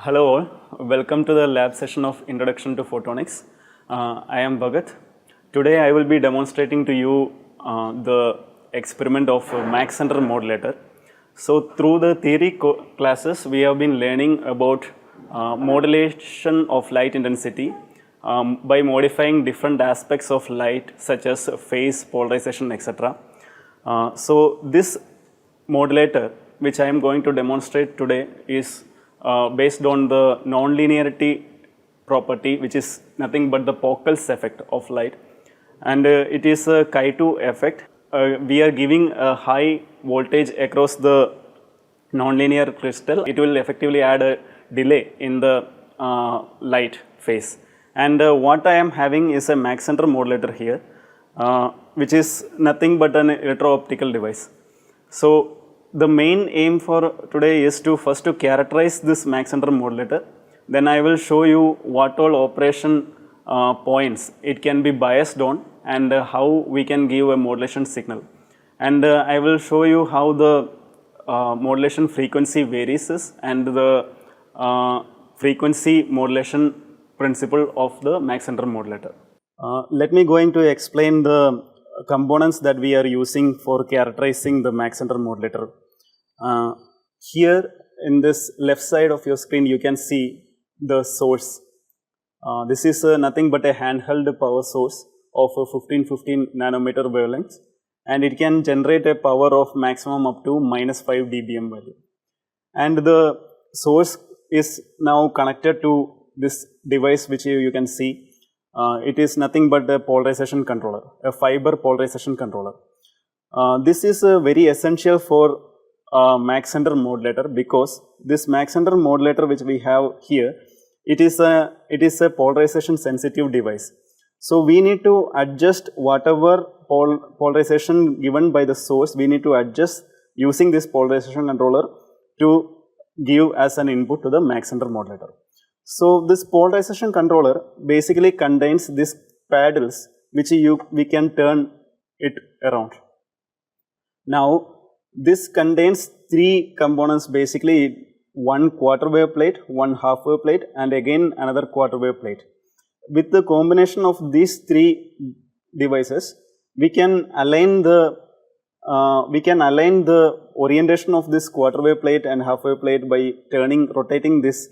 Hello all, welcome to the lab session of Introduction to Photonics. I am Bhagat. Today I will be demonstrating to you the experiment of Mach Center modulator. So through the theory classes we have been learning about modulation of light intensity by modifying different aspects of light such as phase, polarization, etc. So this modulator which I am going to demonstrate today is based on the nonlinearity property, which is nothing but the Pockel's effect of light, and it is a chi2 effect. We are giving a high voltage across the nonlinear crystal. It will effectively add a delay in the light phase, and what I am having is a Mach Center modulator here, which is nothing but an electro-optical device. So the main aim for today is to first to characterize this Mach Center modulator. Then I will show you what all operation points it can be biased on and how we can give a modulation signal. And I will show you how the modulation frequency varies and the frequency modulation principle of the Mach Center modulator. Let me going to explain the components that we are using for characterizing the Mach Center modulator. Here in this left side of your screen you can see the source. This is nothing but a handheld power source of a 1515 nanometer wavelength, and it can generate a power of maximum up to -5 dBm value. And the source is now connected to this device which you can see. It is nothing but a polarization controller, a fiber polarization controller. This is very essential for Mach Center modulator, because this Mach Center modulator which we have here, it is a polarization sensitive device. So we need to adjust whatever polarization given by the source, we need to adjust using this polarization controller to give as an input to the Mach Center modulator. So this polarization controller basically contains these paddles which we can turn it around. Now this contains three components, basically one quarter wave plate, one half wave plate, and again another quarter wave plate. With the combination of these three devices, we can align the orientation of this quarter wave plate and half wave plate by rotating this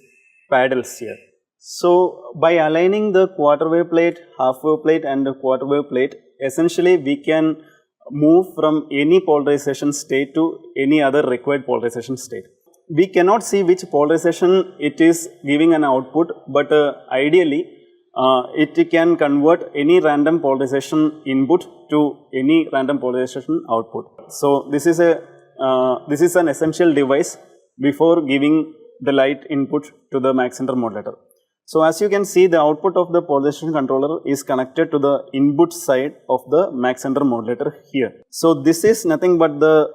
paddles here. So by aligning the quarter wave plate, half wave plate and the quarter wave plate, essentially we can move from any polarization state to any other required polarization state. We cannot see which polarization it is giving an output, but ideally it can convert any random polarization input to any random polarization output. So this is an essential device before giving the light input to the Mach Center modulator. So as you can see, the output of the polarization controller is connected to the input side of the Mach Center modulator here. So this is nothing but the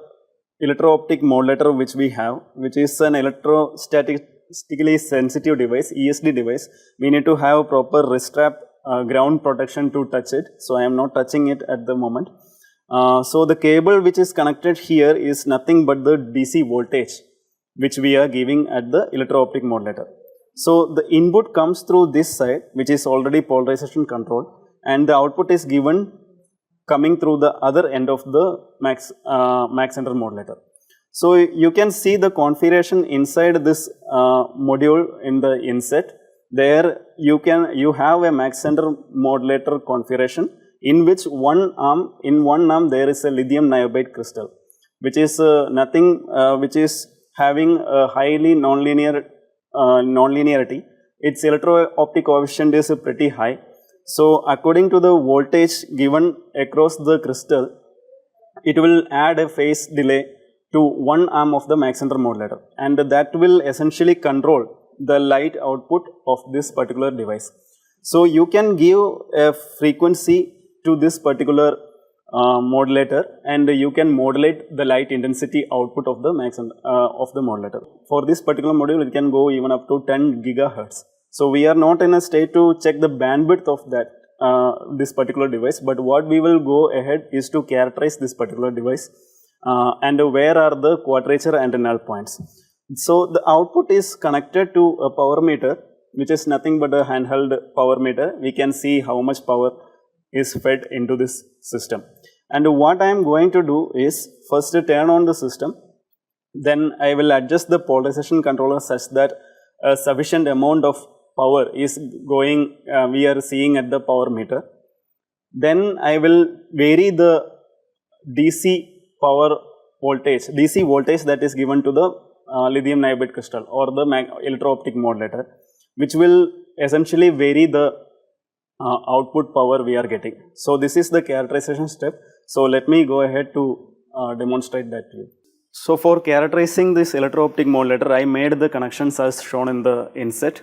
electro-optic modulator which we have, which is an electrostatically sensitive device, ESD device. We need to have proper wrist strap ground protection to touch it. So I am not touching it at the moment. So the cable which is connected here is nothing but the DC voltage which we are giving at the electro-optic modulator. So the input comes through this side, which is already polarization controlled, and the output is given coming through the other end of the Mach Center modulator. So you can see the configuration inside this module in the inset. There you have a Mach Center modulator configuration in which in one arm there is a lithium niobate crystal, which is which is having a highly nonlinearity. Its electro-optic coefficient is pretty high. So according to the voltage given across the crystal, it will add a phase delay to one arm of the Mach Center modulator, and that will essentially control the light output of this particular device. So you can give a frequency to this particular modulator, and you can modulate the light intensity output of the modulator. For this particular module, it can go even up to 10 gigahertz. So we are not in a state to check the bandwidth of that this particular device, but what we will go ahead is to characterize this particular device and where are the quadrature and null points. So the output is connected to a power meter, which is nothing but a handheld power meter. We can see how much power is fed into this system. And what I am going to do is first turn on the system, then I will adjust the polarization controller such that a sufficient amount of power is going, we are seeing at the power meter. Then I will vary the DC power voltage, DC voltage that is given to the lithium niobate crystal or the electro-optic modulator, which will essentially vary the output power we are getting. So this is the characterization step. So let me go ahead to demonstrate that to you. So for characterizing this electro-optic modulator, I made the connections as shown in the inset.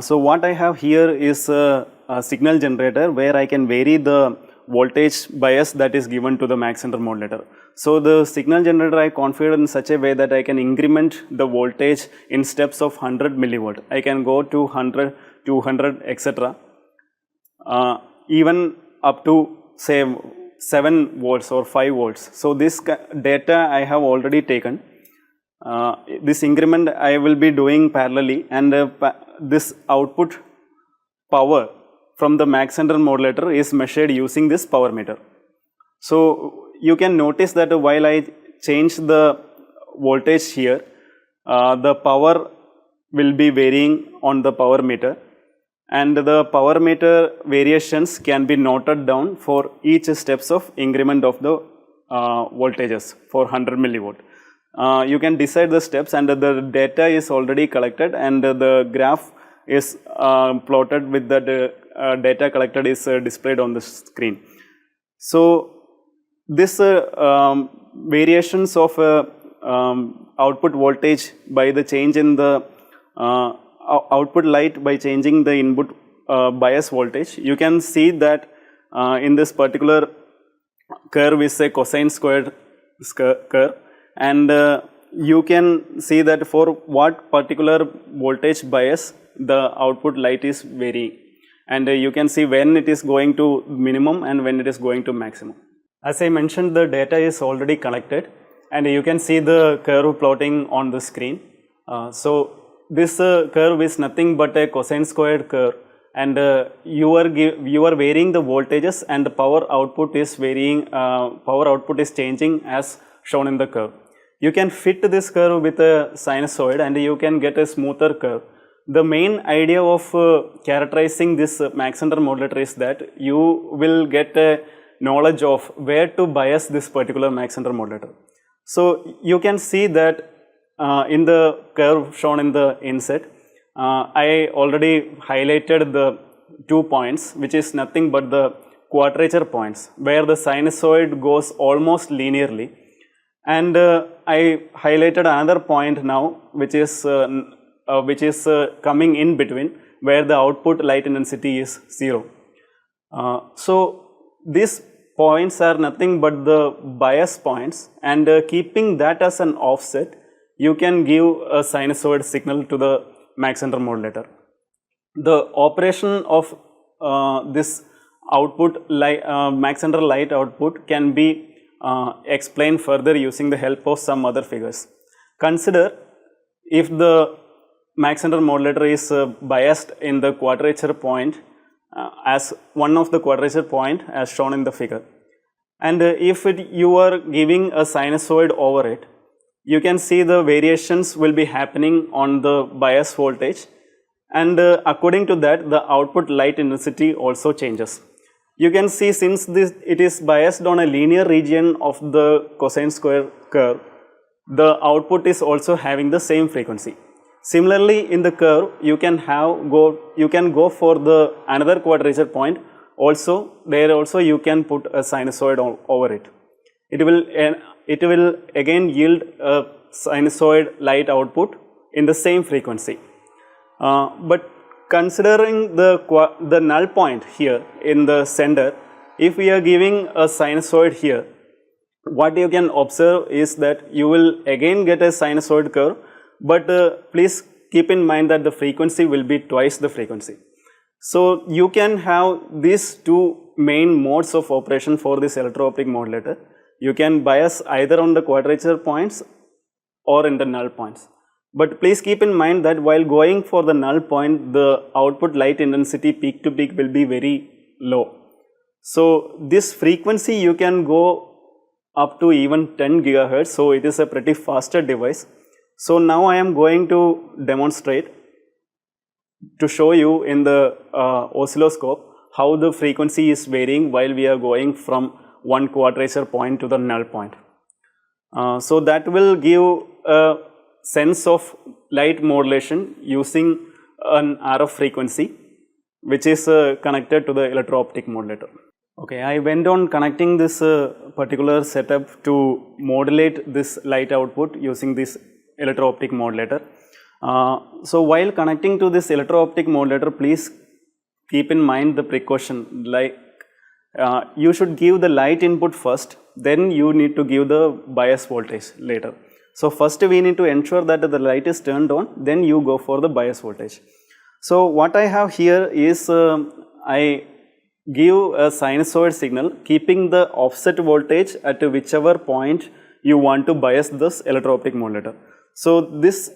So what I have here is a signal generator where I can vary the voltage bias that is given to the Mach center modulator. So the signal generator I configured in such a way that I can increment the voltage in steps of 100 millivolt. I can go to 100, 200, etc. Even up to say 7 volts or 5 volts. So this data I have already taken. This increment I will be doing parallelly, and this output power from the Mach center modulator is measured using this power meter. So you can notice that while I change the voltage here, the power will be varying on the power meter, and the power meter variations can be noted down for each steps of increment of the voltages for 100 millivolt. You can decide the steps, and the data is already collected, and the graph is plotted with the data collected is displayed on the screen. So this variations of output voltage by the change in the output light by changing the input bias voltage, you can see that in this particular curve is a cosine squared curve, and you can see that for what particular voltage bias the output light is varying, and you can see when it is going to minimum and when it is going to maximum. As I mentioned, the data is already collected, and you can see the curve plotting on the screen. So this curve is nothing but a cosine squared curve, and you are varying the voltages, and the power output is varying, power output is changing as shown in the curve. You can fit this curve with a sinusoid, and you can get a smoother curve. The main idea of characterizing this Mach center modulator is that you will get a knowledge of where to bias this particular Mach center modulator. So you can see that in the curve shown in the inset, I already highlighted the 2 points, which is nothing but the quadrature points, where the sinusoid goes almost linearly, and I highlighted another point now, which is coming in between, where the output light intensity is 0. So these points are nothing but the bias points, and keeping that as an offset, you can give a sinusoid signal to the Mach center modulator. The operation of this output Mach center light output can be explained further using the help of some other figures. Consider if the Mach center modulator is biased in the quadrature point as one of the quadrature point as shown in the figure, and if you are giving a sinusoid over it, you can see the variations will be happening on the bias voltage, and according to that the output light intensity also changes. You can see, since it is biased on a linear region of the cosine square curve, the output is also having the same frequency. Similarly, in the curve you can go for the another quadrature point. Also there also you can put a sinusoid over it. It will again yield a sinusoid light output in the same frequency. But considering the null point here in the center, if we are giving a sinusoid here, what you can observe is that you will again get a sinusoid curve, but please keep in mind that the frequency will be twice the frequency. So you can have these two main modes of operation for this electro-optic modulator. You can bias either on the quadrature points or in the null points. But please keep in mind that while going for the null point, the output light intensity peak to peak will be very low. So this frequency you can go up to even 10 gigahertz. So it is a pretty faster device. So now I am going to demonstrate to show you in the oscilloscope how the frequency is varying while we are going from one quadrature point to the null point. So that will give a sense of light modulation using an RF frequency which is connected to the electro-optic modulator. Okay, I went on connecting this particular setup to modulate this light output using this electro-optic modulator. So while connecting to this electro-optic modulator, please keep in mind the precaution, like you should give the light input first, then you need to give the bias voltage later. So first we need to ensure that the light is turned on, then you go for the bias voltage. So what I have here is I give a sinusoid signal keeping the offset voltage at whichever point you want to bias this electro-optic modulator. So this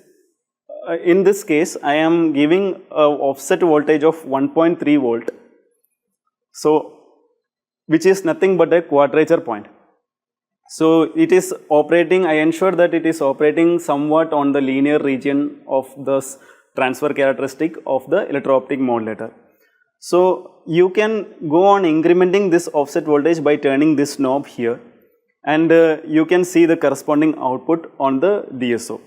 in this case I am giving a offset voltage of 1.3 volt. So which is nothing but a quadrature point. So it is operating, I ensure that it is operating somewhat on the linear region of the transfer characteristic of the electro-optic modulator. So you can go on incrementing this offset voltage by turning this knob here, and you can see the corresponding output on the DSO.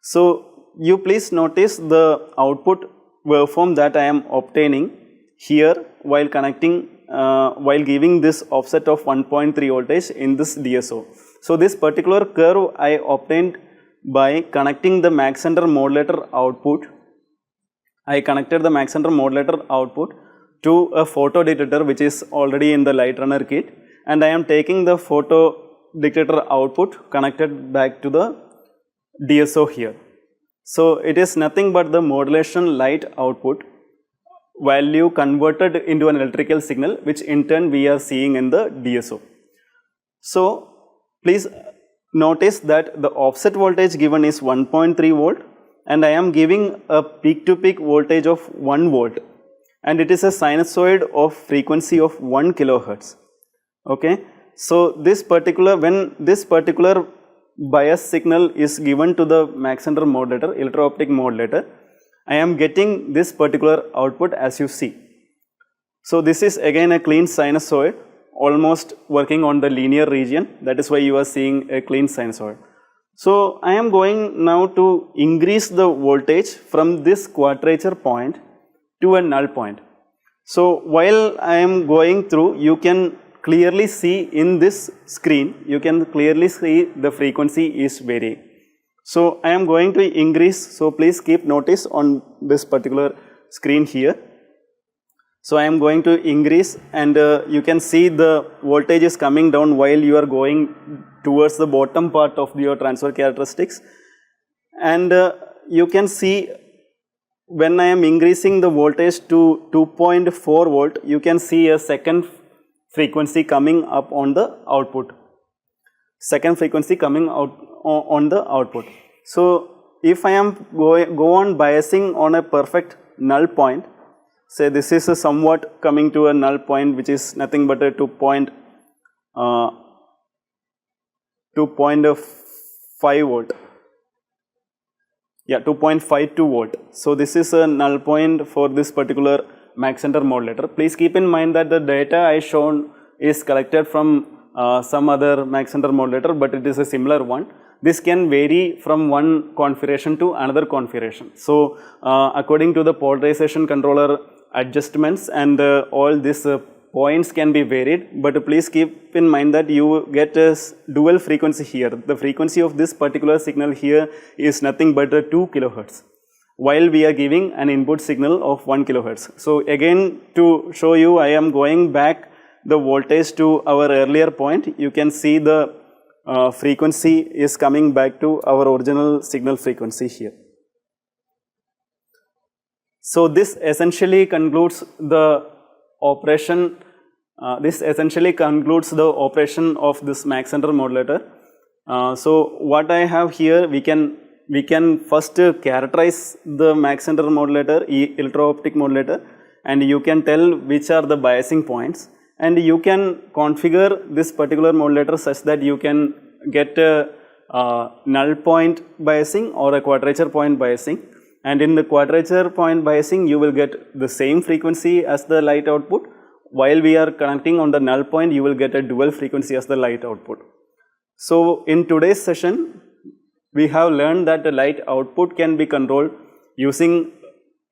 So you please notice the output waveform that I am obtaining here while connecting while giving this offset of 1.3 voltage in this DSO. So this particular curve I obtained by connecting the Mach Center modulator output. I connected the Mach Center modulator output to a photo detector which is already in the light runner kit, and I am taking the photo detector output connected back to the DSO here. So it is nothing but the modulation light output value converted into an electrical signal, which in turn we are seeing in the DSO. So please notice that the offset voltage given is 1.3 volt, and I am giving a peak to peak voltage of 1 volt, and it is a sinusoid of frequency of 1 kilohertz. Okay, so this particular, when this particular bias signal is given to the Mach Center modulator, electro-optic modulator, I am getting this particular output as you see. So this is again a clean sinusoid, almost working on the linear region. That is why you are seeing a clean sinusoid. So I am going now to increase the voltage from this quadrature point to a null point. So while I am going through, you can clearly see in this screen, you can clearly see the frequency is varying. So I am going to increase, so please keep notice on this particular screen here. So I am going to increase, and you can see the voltage is coming down while you are going towards the bottom part of your transfer characteristics. And you can see when I am increasing the voltage to 2.4 volt, you can see a second frequency coming up on the output. Second frequency coming out on the output. So if I am go on biasing on a perfect null point, say this is a somewhat coming to a null point which is nothing but a 2.5 volt. Yeah, 2.52 volt. So this is a null point for this particular Mach Center modulator. Please keep in mind that the data I shown is collected from some other Mach Center modulator, but it is a similar one. This can vary from one configuration to another configuration. So according to the polarization controller adjustments and all these points can be varied, but please keep in mind that you get a dual frequency here. The frequency of this particular signal here is nothing but 2 kilohertz, while we are giving an input signal of 1 kilohertz. So again, to show you, I am going back the voltage to our earlier point. You can see the frequency is coming back to our original signal frequency here. So this essentially concludes the operation. Of this Mach center modulator. So what I have here, we can first characterize the Mach center modulator, electro-optic modulator, and you can tell which are the biasing points, and you can configure this particular modulator such that you can get a null point biasing or a quadrature point biasing, and in the quadrature point biasing you will get the same frequency as the light output. While we are connecting on the null point, you will get a dual frequency as the light output. So in today's session, we have learned that the light output can be controlled using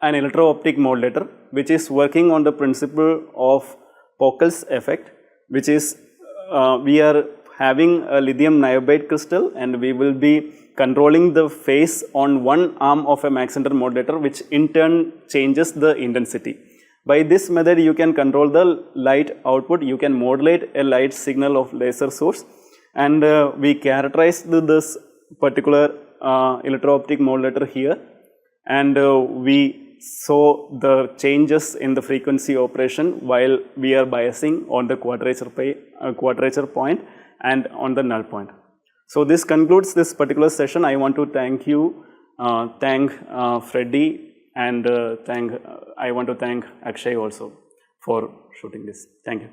an electro-optic modulator, which is working on the principle of Pockels effect, which is we are having a lithium niobate crystal, and we will be controlling the phase on one arm of a Mach center modulator, which in turn changes the intensity. By this method, you can control the light output, you can modulate a light signal of laser source, and we characterized this particular electro-optic modulator here, and we saw the changes in the frequency operation while we are biasing on the quadrature point and on the null point. So this concludes this particular session. I want to thank you, thank Freddy, and I want to thank Akshay also for shooting this. Thank you.